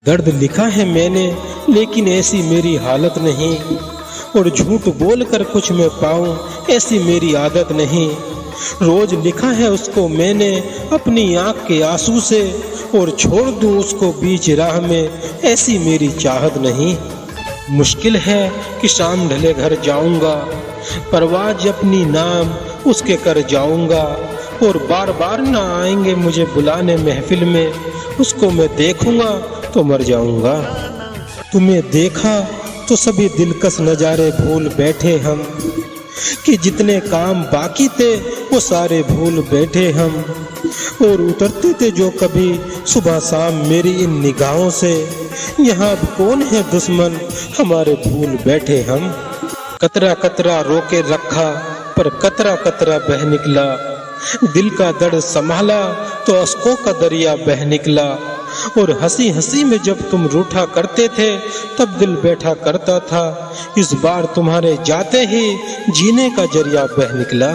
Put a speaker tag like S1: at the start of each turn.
S1: दर्द लिखा है मैंने लेकिन ऐसी मेरी हालत नहीं, और झूठ बोलकर कुछ मैं पाऊं ऐसी मेरी आदत नहीं। रोज लिखा है उसको मैंने अपनी आंख के आंसू से, और छोड़ दूं उसको बीच राह में ऐसी मेरी चाहत नहीं। मुश्किल है कि शाम ढले घर जाऊंगा, परवाज अपनी नाम उसके कर जाऊंगा, और बार बार ना आएंगे मुझे बुलाने महफिल में, उसको मैं देखूंगा तो मर जाऊंगा। तुम्हें देखा तो सभी दिलकश नजारे भूल बैठे हम, कि जितने काम बाकी थे वो सारे भूल बैठे हम, और उतरते थे जो कभी सुबह शाम मेरी इन निगाहों से, यहाँ अब कौन है दुश्मन हमारे भूल बैठे हम। कतरा कतरा रोके रखा पर कतरा कतरा बह निकला, दिल का दर्द संभाला तो अश्कों का दरिया बह निकला, और हंसी हंसी में जब तुम रूठा करते थे तब दिल बैठा करता था, इस बार तुम्हारे जाते ही जीने का जरिया बह निकला।